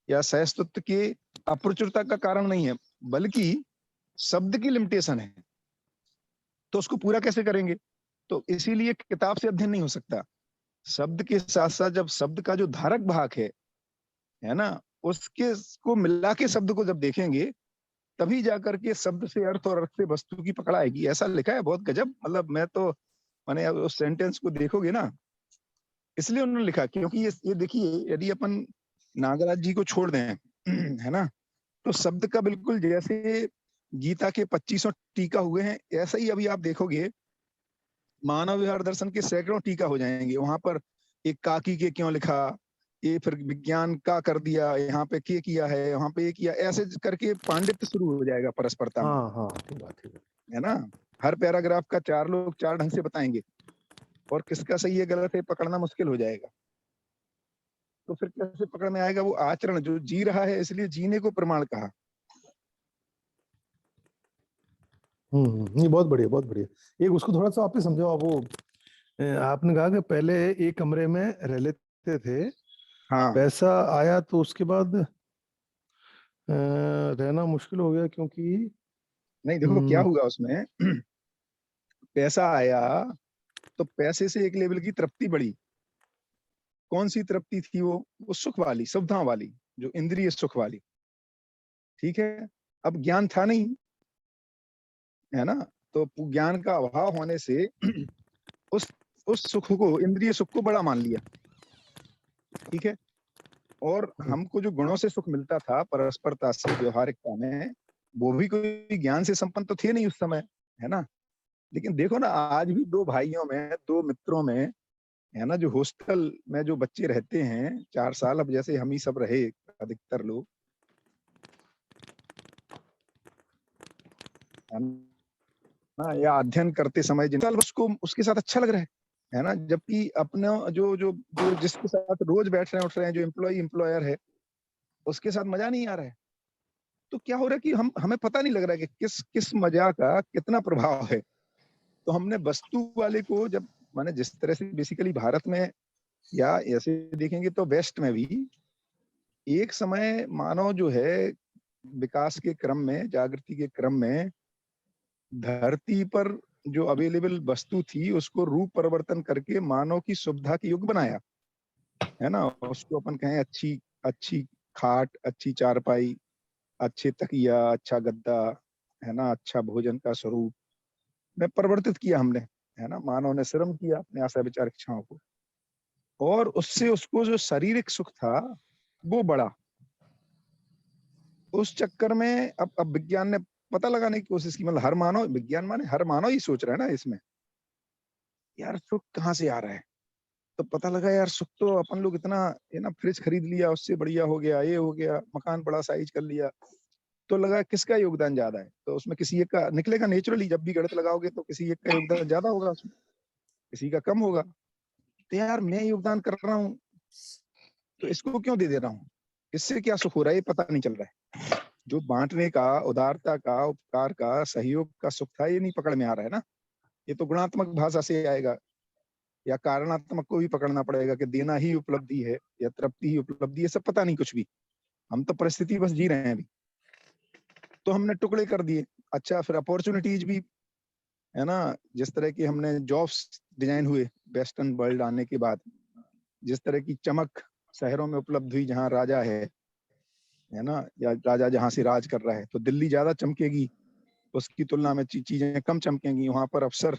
या सहस्तित्व के अप्रचुरता का कारण नहीं है, बल्कि शब्द की लिमिटेशन है। तो उसको पूरा कैसे करेंगे, तो इसीलिए किताब से अध्ययन नहीं हो सकता। शब्द के साथ साथ जब शब्द का जो धारक भाग है ना, उसके को मिला के शब्द को जब देखेंगे, तभी जाकर के शब्द से अर्थ और अर्थ से वस्तु की पकड़ आएगी। ऐसा लिखा है, बहुत गजब। मतलब मैं तो मैंने उस सेंटेंस को देखोगे ना, इसलिए उन्होंने लिखा, क्योंकि ये देखिए, यदि अपन नागराज जी को छोड़ दें है ना, तो शब्द का बिल्कुल जैसे गीता के 2500 टीका हुए हैं, ऐसा ही अभी आप देखोगे मानव विहार दर्शन के सैकड़ों टीका हो जाएंगे। वहां पर एक काकी के क्यों लिखा, ये फिर विज्ञान का कर दिया, यहाँ पे के किया है, वहां पे ये किया, ऐसे करके पांडित्य शुरू हो जाएगा परस्परता में, हाँ हाँ, ठीक बात, ठीक है। है ना। हर पैराग्राफ का चार लोग चार ढंग से बताएंगे, और किसका सही है गलत है पकड़ना मुश्किल हो जाएगा। तो फिर कैसे पकड़ में आएगा, वो आचरण जो जी रहा है, इसलिए जीने को प्रमाण कहा। नहीं, बहुत बढ़िया, बहुत बढ़िया। एक उसको थोड़ा सा आप ही समझाओ। आप वो आपने कहा कि पहले एक कमरे में रह लेते थे, हाँ, पैसा आया तो उसके बाद रहना मुश्किल हो गया, क्योंकि नहीं देखो क्या हम्म, हुआ उसमें पैसा आया तो पैसे से एक लेवल की तृप्ति बढ़ी। कौन सी तृप्ति थी वो सुख वाली, सुविधा वाली, जो इंद्रिय सुख वाली। ठीक है, अब ज्ञान था नहीं, है ना, तो ज्ञान का अभाव होने से उस उस सुख को, इंद्रिय सुख को बड़ा मान लिया। ठीक है, और हमको जो गुणों से सुख मिलता था परस्परता से व्यवहारिकता में, वो भी कोई ज्ञान से संपन्न तो थे नहीं उस समय, है ना। लेकिन देखो ना, आज भी दो भाइयों में, दो मित्रों में, है ना, जो हॉस्टल में जो बच्चे रहते हैं 4 साल, अब जैसे हम ही सब रहे अधिकतर लोग, है ना, या अध्ययन करते समय जिन साल उसको उसके साथ अच्छा लग रहा है ना, जबकि अपना जो जो जो जिसके साथ रोज बैठ रहे हैं उठ रहे हैं, जो एम्प्लॉयर है, उसके साथ मजा नहीं आ रहा है। तो क्या हो रहा है कि हमें पता नहीं लग रहा है कि किस किस मजा का कितना प्रभाव है। तो हमने वस्तु वाले को जब, माने जिस तरह से बेसिकली भारत में या ऐसे देखेंगे तो वेस्ट में भी एक समय मानव जो है विकास के क्रम में, जागृति के क्रम में, धरती पर जो अवेलेबल वस्तु थी उसको रूप परिवर्तन करके मानव की सुविधा के युग बनाया, है ना। उसको अपन कहें अच्छी अच्छी खाट, अच्छी चारपाई, अच्छे तकिया, अच्छा गद्दा, है ना, अच्छा भोजन का स्वरूप में परिवर्तित किया हमने, है ना। मानव ने श्रम किया अपने आशा विचार इच्छाओं को, और उससे उसको जो शारीरिक सुख था वो बढ़ा। उस चक्कर में अब विज्ञान ने पता लगाने की कोशिश की, मतलब हर मानव, विज्ञान माने हर मानव ही सोच रहा है ना इसमें, यार सुख कहाँ से आ रहा है। तो पता लगा यार सुख तो अपन लोग इतना, है ना, फ्रिज खरीद लिया, उससे बढ़िया हो गया, ये हो गया, मकान बड़ा साइज कर लिया, तो लगा किसका योगदान ज्यादा है, तो उसमें किसी एक का निकलेगा नेचुरली, जब भी गणित लगाओगे तो किसी एक का योगदान ज्यादा होगा उसमें, किसी का कम होगा। तो यार मैं योगदान कर रहा हूँ तो इसको क्यों दे दे रहा हूँ, इससे क्या सुख हो रहा है ये पता नहीं चल रहा है। जो बांटने का, उदारता का, उपकार का, सहयोग का सुख था ये नहीं पकड़ में आ रहा है ना। ये तो गुणात्मक भाषा से आएगा, या कारणात्मक को भी पकड़ना पड़ेगा कि देना ही उपलब्धि है या तृप्ति ही उपलब्धि है, सब पता नहीं कुछ भी। हम तो परिस्थिति बस जी रहे हैं अभी। तो हमने टुकड़े कर दिए। अच्छा, फिर अपॉर्चुनिटीज भी है ना, जिस तरह की हमने जॉब्स डिजाइन हुए वेस्टर्न वर्ल्ड आने के बाद, जिस तरह की चमक शहरों में उपलब्ध हुई जहाँ राजा है ना, या राजा जहाँ से राज कर रहा है, तो दिल्ली ज्यादा चमकेगी, उसकी तुलना में चीजें कम चमकेंगी, वहां पर अवसर।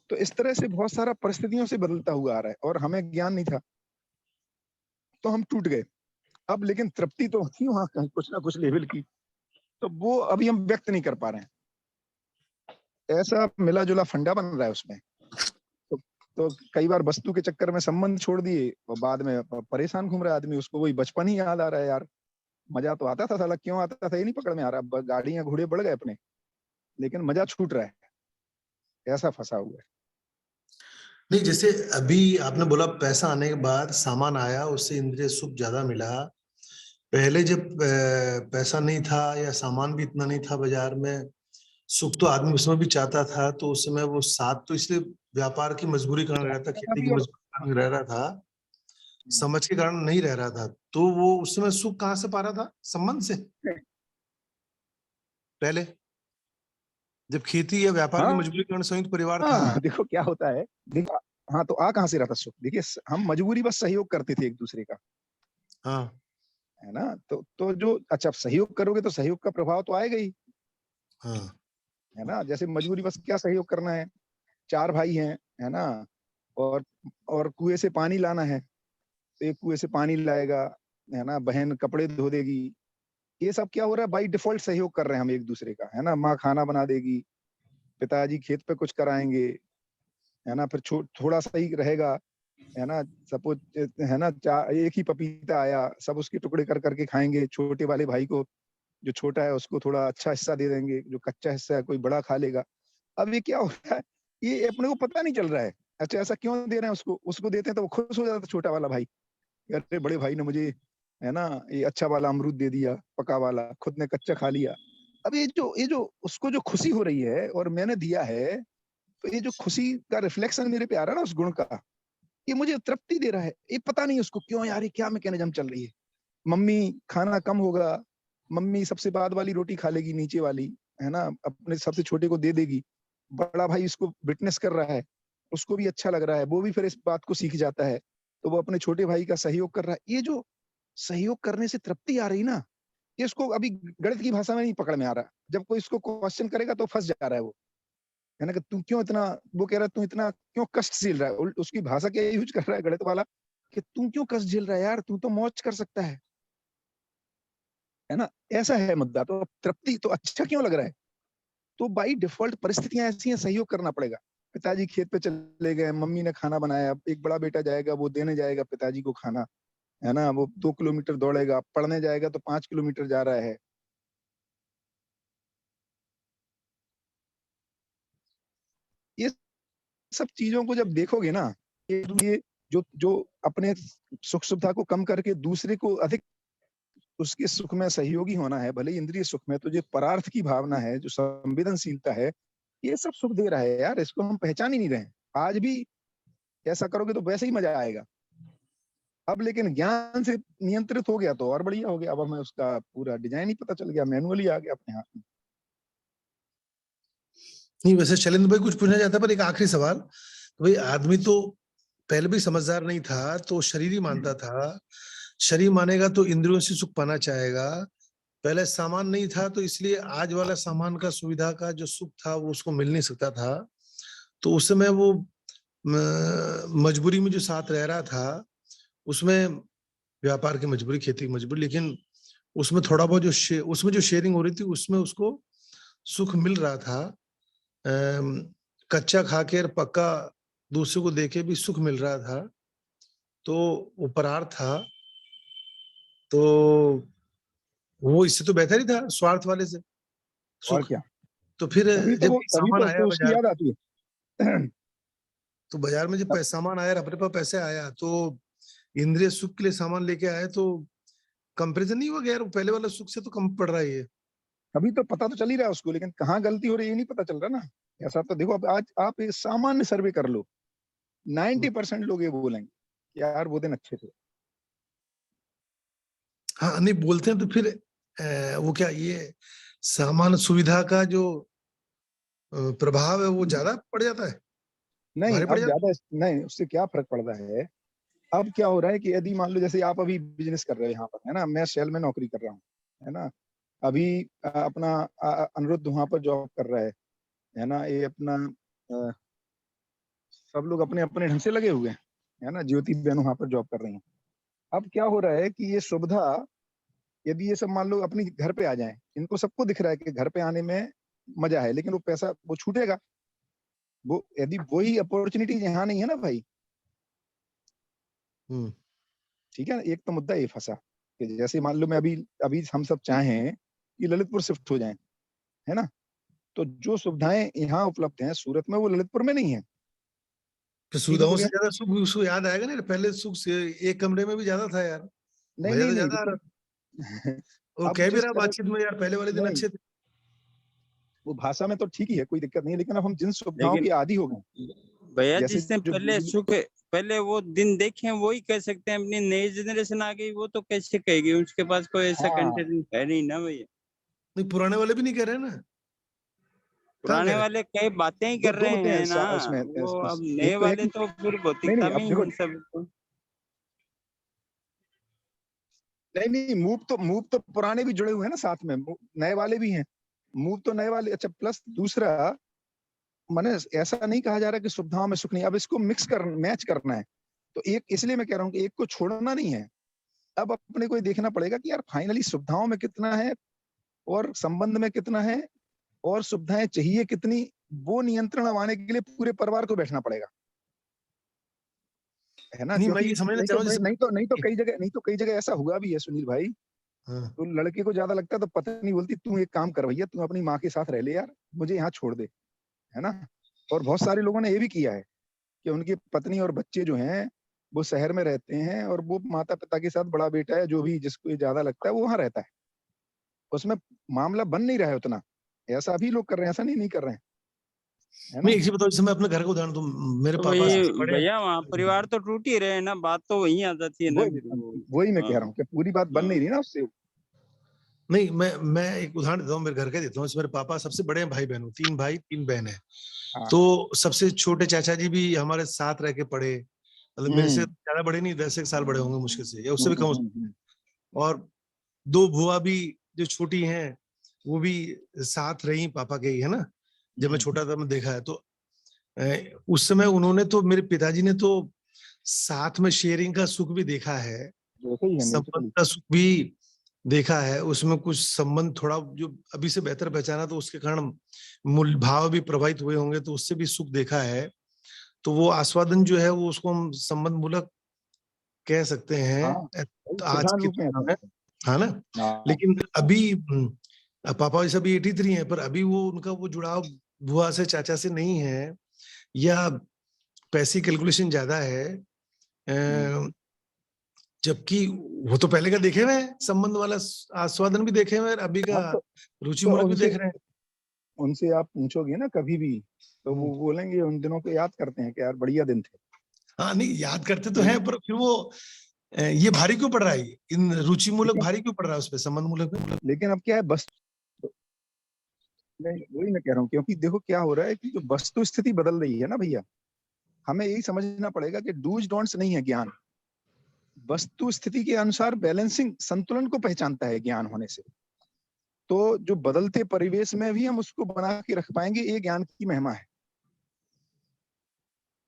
तो इस तरह से बहुत सारा परिस्थितियों से बदलता हुआ आ रहा है और हमें ज्ञान नहीं था, तो हम टूट गए। अब लेकिन तृप्ति तो थी वहां कहीं कुछ ना कुछ लेवल की, तो वो अभी हम व्यक्त नहीं कर पा रहे हैं। ऐसा मिला जुला फंडा बन रहा है उसमें। तो कई बार वस्तु के चक्कर में संबंध छोड़ दिए और बाद में परेशान घूम रहा है आदमी, उसको वही बचपन ही याद आ रहा है। यार मजा तो आता था, साला क्यों आता था ये नहीं पकड़ में आ रहा। गाड़ियां घोड़े बढ़ गए अपने, लेकिन मजा छूट रहा है, ऐसा फंसा हुआ है। नहीं, जैसे अभी आपने बोला पैसा आने के बाद सामान आया, उससे इंद्रिय सुख ज्यादा मिला। पहले जब पैसा नहीं था या सामान भी इतना नहीं था बाजार में, सुख तो आदमी उसमें भी चाहता था, तो उस समय वो साथ तो इसलिए व्यापार की मजबूरी कारण रह रहा था, खेती की मजबूरी कारण रह रहा था, समझ के कारण नहीं रह रहा था। तो वो उस समय सुख कहाँ से पा रहा था? संबंध से। पहले जब खेती या व्यापार की मजबूरी के कारण संयुक्त परिवार था। देखो क्या होता है, देखो हाँ, तो आ कहाँ से रहा था सुख? देखिए हम मजबूरी बस सहयोग करते थे एक दूसरे का, हाँ, है ना। तो जो अच्छा सहयोग करोगे तो सहयोग का प्रभाव तो आएगा ही, हाँ, है ना। जैसे मजबूरी बस क्या सहयोग करना है, 4 भाई हैं, है ना, और और कुएं से पानी लाना है, तो एक कुएं से पानी लाएगा, है ना, बहन कपड़े धो देगी। ये सब क्या हो रहा है, बाई डिफॉल्ट सहयोग कर रहे हैं हम एक दूसरे का, है ना। माँ खाना बना देगी, पिताजी खेत पे कुछ कराएंगे, है ना। फिर थोड़ा सा ही रहेगा, है ना, सपोज, है ना, एक ही पपीता आया, सब उसके टुकड़े कर करके खाएंगे। छोटे वाले भाई को, जो छोटा है उसको थोड़ा अच्छा हिस्सा दे देंगे, जो कच्चा हिस्सा है कोई बड़ा खा लेगा। अब ये क्या हो रहा है, ये अपने को पता नहीं चल रहा है। अच्छा ऐसा क्यों दे रहे हैं उसको, उसको देते हैं तो वो खुश हो जाता है छोटा वाला भाई, अरे बड़े भाई ने मुझे, है ना, ये अच्छा वाला अमरूद दे दिया, पका वाला, खुद ने कच्चा खा लिया। अब ये जो उसको जो खुशी हो रही है और मैंने दिया है, तो ये जो खुशी का रिफ्लेक्शन मेरे पे आ रहा है ना उस गुण का, ये मुझे तृप्ति दे रहा है। ये पता नहीं उसको क्यों, यार ये क्या मैकेनिज्म चल रही है। मम्मी खाना कम होगा, मम्मी सबसे बाद वाली रोटी खा लेगी, नीचे वाली, है ना, अपने सबसे छोटे को दे देगी। बड़ा भाई इसको विटनेस कर रहा है, उसको भी अच्छा लग रहा है, वो भी फिर इस बात को सीख जाता है, तो वो अपने छोटे भाई का सहयोग कर रहा है। ये जो सहयोग करने से तृप्ति आ रही ना, ये इसको अभी गणित की भाषा में नहीं पकड़ में आ रहा। जब कोई इसको क्वेश्चन करेगा तो फंस जा रहा है वो, है ना, कि तू क्यों इतना, वो कह रहा है तू इतना क्यों कष्ट झेल रहा है। उसकी भाषा क्या यूज कर रहा है गणित वाला, कि तू क्यों कष्ट झेल रहा है यार, तू तो मौज कर सकता है ना। ऐसा है मुद्दा। तो तृप्ति तो अच्छा क्यों लग रहा है, तो बाई डिफॉल्ट परिस्थितियां ऐसी हैं, सहयोग करना पड़ेगा। पिताजी खेत पे चले गए, मम्मी ने खाना बनाया, एक बड़ा बेटा जाएगा, वो देने जाएगा पिताजी को खाना, है ना, वो 2 किलोमीटर दौड़ेगा, पढ़ने जाएगा तो 5 किलोमीटर जा रहा है। ये सब चीजों को जब देखोगे ना, ये जो जो अपने सुख सुविधा को कम करके दूसरे को अधिक उसके सुख में सहयोगी होना है, भले ही इंद्रिय सुख में, तो जो परार्थ की भावना है, जो संवेदनशीलता है, ये सब सुख दे रहा है यार। इसको हम पहचान ही नहीं रहे। आज भी ऐसा करोगे तो वैसे ही मजा आएगा। अब लेकिन ज्ञान से नियंत्रित हो गया तो और बढ़िया हो गया। अब हमें उसका पूरा डिजाइन ही पता चल गया, मैनुअल ही आ गया अपने हाथ में। नहीं, वैसे शैलेंद्र भाई कुछ पूछना चाहता है, पर एक आखिरी सवाल। तो भाई आदमी तो पहले भी समझदार नहीं था, तो शरीर ही मानता था। शरीर मानेगा तो इंद्रियों से सुख पाना चाहेगा। पहले सामान नहीं था, तो इसलिए आज वाला सामान का, सुविधा का जो सुख था वो उसको मिल नहीं सकता था। तो उस समय वो मजबूरी में जो साथ रह रहा था, उसमें व्यापार की मजबूरी, खेती की मजबूरी, लेकिन उसमें थोड़ा बहुत उसमें जो शेयरिंग हो रही थी, उसमें उसको सुख मिल रहा था। कच्चा खाकर पक्का दूसरे को देके भी सुख मिल रहा था, तो वो परार्थ था। तो वो इससे तो बेहतर ही था स्वार्थ वाले से और सुख। क्या, तो फिर जब तभी सामान तो आया उसको उसकी बाजार, याद आती है। तो बाजार में जब सामान आया, अपने पास पैसे आया, तो इंद्रिय सुख के लिए सामान लेके आए, तो कंपैरिजन नहीं हुआ कि यार वो पहले वाला सुख से तो कम पड़ रहा है ये। अभी तो पता तो चल ही रहा है उसको, लेकिन कहाँ गलती हो रही है ये नहीं पता चल रहा ना। ऐसा तो देखो, अब आज आप ये सामान्य सर्वे कर लो, 90% लोग ये बोलेंगे कि यार वो दिन अच्छे थे। हाँ, नहीं बोलते हैं तो फिर वो क्या, ये सामान्य सुविधा का जो प्रभाव है वो ज्यादा पड़ जाता है, नहीं, भारी पड़ अब जाता ज्यादा नहीं, उससे क्या फर्क पड़ता है। अब क्या हो रहा है कि यदि मान लो जैसे आप अभी बिजनेस कर रहे हो यहाँ पर, है ना, मैं शेल में नौकरी कर रहा हूँ, है ना, अभी अपना अनिरुद्ध वहां पर जॉब कर रहा है ना, ये अपना अ, सब लोग अपने अपने ढंग से लगे हुए हैं, है ना, ज्योति बहन वहां पर जॉब कर रही हैं। अब क्या हो रहा है कि ये सुविधा, यदि ये सब मान लो अपनी घर पे आ जाए, इनको सबको दिख रहा है कि घर पे आने में मजा है, लेकिन वो पैसा वो छूटेगा। वो यदि वही अपॉर्चुनिटी यहाँ नहीं है ना भाई, है। ठीक है, एक तो मुद्दा ये फंसा कि जैसे मान लो मैं अभी अभी हम सब चाहें कि ललितपुर शिफ्ट हो जाएं, है ना, तो जो सुविधाएं यहाँ उपलब्ध हैं सूरत में वो ललितपुर में नहीं है। फिर ठीक हो सुविधाओं से गया। ज्यादा सुख उसको याद आएगा ना, पहले सुख से एक कमरे में भी ज्यादा था यार, नहीं मजा नहीं तो नहीं ज्यादा आ रहा देखो, था। और अब कह भी जिस रहा तरह, बातचीत में यार पहले वाले दिन नहीं अच्छे थे। वो भाषा में तो ठीक ही है, कोई दिक्कत नहीं है, लेकिन अब हम जिन सुविधाओं लेकिन की आदी हो गए, भैया जैसे जिसने जो पहले बिजली, सुख, पहले वो दिन देखे हैं वही कह सकते हैं। अपनी नई जनरेशन आ गई वो तो कैसे कहेगी, उसके पास कोई ऐसा हाँ कंटेंट है नहीं ना भैया। नहीं, पुराने वाले भी नहीं कह रहे ना, कहाँ कह पुराने रहे। वाले कई बातें ही दो कर दो रहे होते हैं हैं ना, उसमें वो अब एक नए तो है वाले कि तो फिर नहीं नहीं, भौतिकता में अब ही देखो, हैं सब। नहीं नहीं, मूव तो पुराने भी जुड़े हुए हैं ना साथ में, नए वाले भी हैं, मूव तो नए वाले, अच्छा प्लस दूसरा, मैंने ऐसा नहीं कहा जा रहा कि सुविधाओं में सुख नहीं, अब इसको मिक्स कर मैच करना है। तो एक इसलिए मैं कह रहा हूँ कि एक को छोड़ना नहीं है, अब अपने को ये देखना पड़ेगा कि यार फाइनली सुविधाओं में कितना है और संबंध में कितना है, और सुविधाएं चाहिए कितनी, वो नियंत्रण आने के लिए पूरे परिवार को बैठना पड़ेगा, है ना, नहीं, मैं क्योंकि ये समझना नहीं चाह तो रहा हूँ जैसे, नहीं तो कई जगह ऐसा हुआ भी है सुनील भाई। हाँ, तो लड़के को ज्यादा लगता है तो पत्नी बोलती तू एक काम कर भैया, तू अपनी माँ के साथ रह ले यार, मुझे यहाँ छोड़ दे, है ना। और बहुत सारे लोगों ने ये भी किया है कि उनकी पत्नी और बच्चे जो हैं वो शहर में रहते हैं, और वो माता पिता के साथ, बड़ा बेटा है जो भी जिसको ये ज्यादा लगता है वो वहां रहता है, उसमें मामला बन नहीं रहा है उतना। ऐसा भी लोग कर रहे हैं, ऐसा नहीं नहीं कर रहे हैं, है मैं ना। एक चीज बताऊँ, जैसे मैं अपने घर का उदाहरण दूं, मेरे तो पापा वही सबसे बड़े हैं। भैया वहाँ परिवार तो टूट ही रहे हैं ना, बात तो वही आ जाती है ना वही फिर वो। वही मैं कह हाँ रहा हूँ कि पूरी बात बन नहीं हाँ रही ना उससे। नहीं, मैं एक उदाहरण देता हूँ, मेरे घर का देता हूँ। जैसे मेरे पापा सबसे बड़े हैं, भाई बहनों, 3 भाई 3 बहन है। हाँ। तो सबसे छोटे चाचा जी भी हमारे साथ रह के पढ़े, मतलब मेरे से हम्म ज्यादा बड़े नहीं, 10 एक साल बड़े होंगे मुश्किल से, या उससे भी हम्म कम हो हम्म सकते हम्म हैं। और 2 बुआ भी जो छोटी हैं, वो भी साथ रही पापा के ही, है ना। जब मैं छोटा था मैं देखा है, तो उस समय उन्होंने तो, मेरे पिताजी ने तो साथ में शेयरिंग का सुख भी देखा है, वैसे ही है संबंध नेचुरली। का सुख भी देखा है। उसमें कुछ संबंध थोड़ा जो अभी से बेहतर पहचाना, तो उसके कारण मूल्य भाव भी प्रभावित हुए होंगे, तो उससे भी सुख देखा है। तो वो आस्वादन जो है वो उसको हम संबंध मूलक कह सकते हैं, हाँ वही तो आज प्रधान की रूप में तुलना आता में, है। है ना। हाँ लेकिन अभी पापा वैसे अभी 83 है, पर अभी वो उनका वो जुड़ाव बुआ से चाचा से नहीं है, या पैसे कैलकुलेशन ज्यादा है। जबकि वो तो पहले का देखे हुए हैं, संबंध वाला आस्वादन भी देखे हुए हैं, और अभी का हाँ रुचि तो मूलक भी उनसे देख रहे हैं। उनसे आप पूछोगे ना कभी भी, तो वो बोलेंगे उन दिनों को याद करते हैं कि यार बढ़िया दिन थे। हाँ, नहीं याद करते तो ये- हैं, पर फिर वो ये भारी क्यों पड़ रहा है, इन रुचि मूलक लेकिन भारी क्यों पड़ रहा है उस पे, संबंध मूलक पे। लेकिन अब क्या है, बस नहीं, वही मैं कह रहा हूँ, क्योंकि देखो क्या हो रहा है कि जो वस्तु स्थिति बदल रही है ना भैया, हमें यही समझना पड़ेगा कि डूज डोंट्स नहीं है ज्ञान, वस्तु स्थिति के अनुसार बैलेंसिंग, संतुलन को पहचानता है ज्ञान होने से। तो जो बदलते परिवेश में भी हम उसको बना के रख पाएंगे, ये ज्ञान की महिमा है।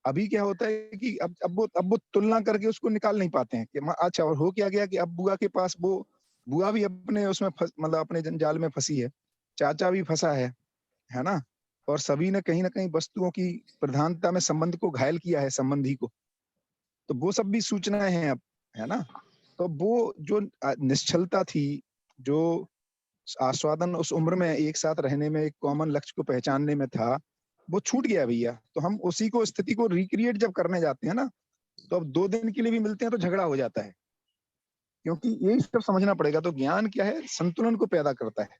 अभी क्या होता है कि अब वो तुलना करके उसको निकाल नहीं पाते हैं कि अच्छा, और हो क्या गया कि अब बुआ के पास वो, बुआ भी अपने उसमें मतलब अपने जंजाल में फंसी है, चाचा भी फंसा है ना, और सभी ने कहीं ना कहीं वस्तुओं की प्रधानता में संबंध को घायल किया है, संबंधी को। तो वो सब भी सूचनाएं हैं अब, है ना। तो वो जो निश्चलता थी, जो आस्वादन उस उम्र में एक साथ रहने में, एक कॉमन लक्ष्य को पहचानने में था, वो छूट गया भैया। तो हम उसी को स्थिति को रिक्रिएट जब करने जाते हैं ना, तो अब 2 दिन के लिए भी मिलते हैं तो झगड़ा हो जाता है, क्योंकि यही सब समझना पड़ेगा। तो ज्ञान क्या है? संतुलन को पैदा करता है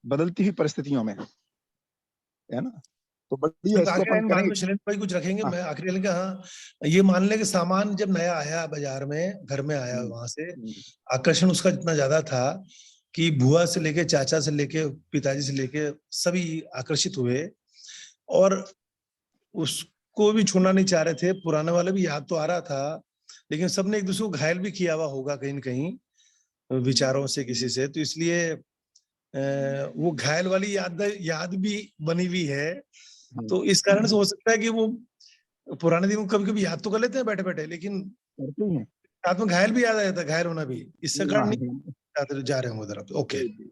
बदलती हुई परिस्थितियों में, है ना? तो बढ़िया, एक इसको आखिरी अपन लाइन बाद करेंगे। में शैलेंद्र भाई कुछ रखेंगे, हाँ, मैं आखिरी लाइन का, हाँ ये मान ले कि सामान जब नया आया बाजार में, घर में आया, हम्म, वहां से हम्म, आकर्षण उसका इतना ज्यादा था कि बुआ से लेके, चाचा से लेके, पिताजी से लेके सभी आकर्षित हुए, और उसको भी छूना नहीं चाह रहे थे। पुराने वाले भी याद तो आ रहा था, लेकिन सबने एक दूसरे को घायल भी किया हुआ होगा कहीं न कहीं विचारों से, किसी से, तो इसलिए वो घायल वाली याद भी बनी हुई है। तो इस कारण से हो सकता है कि वो पुराने दिन को कभी-कभी याद तो कर लेते हैं बैठे-बैठे, लेकिन करते ही हैं। साथ में घायल भी याद आ जाता है, घायल होना भी। इससे कारण हाँ, नहीं जा रहे होंगे उधर आप। ओके, जी, जी।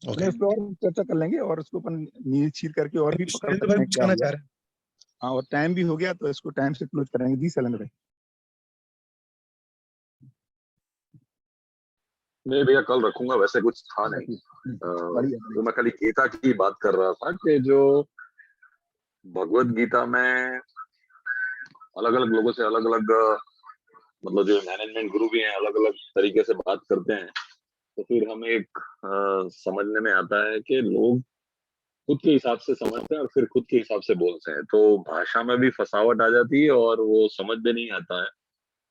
ओके। नहीं, उस पे और चर्चा कर लेंगे और उसको अपन नील चीर करके और भी पकड़ शैलेंद्र भाई सकते हैं कुछ क्या कहना हुआ। चाह रहे हैं? हाँ, और टाइम भी हो गया तो इसको टाइम से क्लोज करेंगे। जी शैलेंद्र भाई। नहीं भैया, कल रखूंगा, वैसे कुछ था नहीं। रखिए। बढ़िया तो बढ़िया। मैं खाली गीता की बात कर रहा था कि जो भगवत गीता में अलग अलग लोगों से अलग अलग, मतलब जो मैनेजमेंट गुरु भी हैं, अलग अलग तरीके से बात करते हैं, तो फिर हमें एक समझने में आता है कि लोग खुद के हिसाब से समझते हैं और फिर खुद के हिसाब से बोलते हैं, तो भाषा में भी फसावट आ जाती है और वो समझ में नहीं आता है।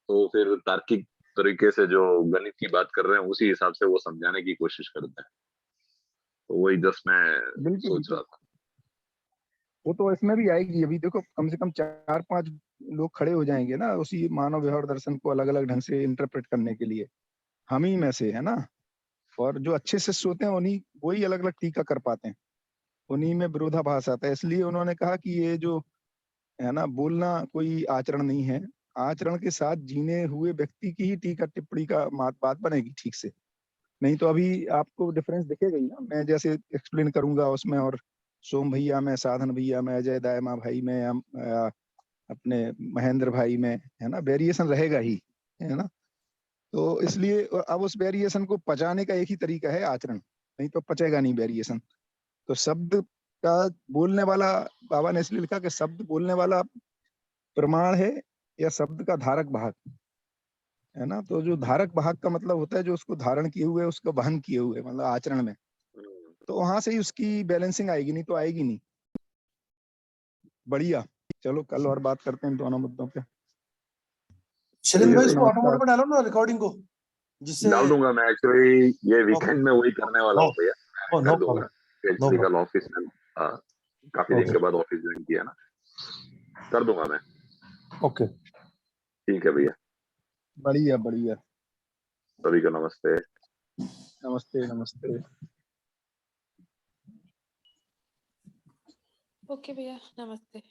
तो फिर तार्किक तरीके से जो गणित की बात कर रहे हैं उसी हिसाब से वो समझाने की कोशिश करते हैं। तो वही जस्ट मैं बिल्कुल सोच बिल्कुल, रहा था। वो तो इसमें भी आएगी। अभी देखो, कम से कम 4-5 लोग खड़े हो जाएंगे ना उसी मानव व्यवहार दर्शन को अलग अलग ढंग से इंटरप्रेट करने के लिए, हम ही में से, है ना? और जो अच्छे शिष्य होते हैं उन्हीं वही अलग अलग टीका कर पाते हैं, उन्हीं में विरोधाभास आता है। इसलिए उन्होंने कहा कि ये जो है ना, बोलना कोई आचरण नहीं है, आचरण के साथ जीने हुए व्यक्ति की ही टीका टिप्पणी का बात बनेगी ठीक से। नहीं तो अभी आपको डिफरेंस दिखेगा ही ना, मैं जैसे एक्सप्लेन करूंगा उसमें, और सोम भैया में, साधन भैया में, अजय दायमा भाई में, अपने महेंद्र भाई में, है ना, वेरिएशन रहेगा ही, है ना? तो इसलिए अब उस वेरिएशन को पचाने का एक ही तरीका है, आचरण। नहीं तो पचेगा नहीं वेरिएशन। तो शब्द का बोलने वाला, बाबा ने इसलिए लिखा कि शब्द बोलने वाला प्रमाण है या शब्द का धारक भाग, है ना? तो जो धारक भाग का मतलब होता है जो उसको धारण किए हुए, उसको वहन किए हुए, मतलब आचरण में, तो वहां से ही उसकी बैलेंसिंग आएगी, नहीं तो आएगी नहीं। बढ़िया, चलो कल और बात करते हैं दोनों मुद्दों पे। शैलेंद्र भाई तो इसको ऑटोमोटिव नमस्कार। में डालो ना रिकॉर्डिंग को, जिससे डाल दूंगा मैं, एक्चुअली ये ओके, वीकेंड में वही करने वाला नो हूँ भैया, नो कर नो दूंगा। प्रॉब्लम, नो एक्चुअली कल प्रॉब्लम। ऑफिस में, हाँ, काफी दिन ओके के बाद ऑफिस ज्वाइन किया ना, कर दूंगा मैं। ओके। ठीक है भैया, बढ़िया बढ़िया। सभी को नमस्ते। नमस्ते नमस्ते। ओके भैया, नमस्ते।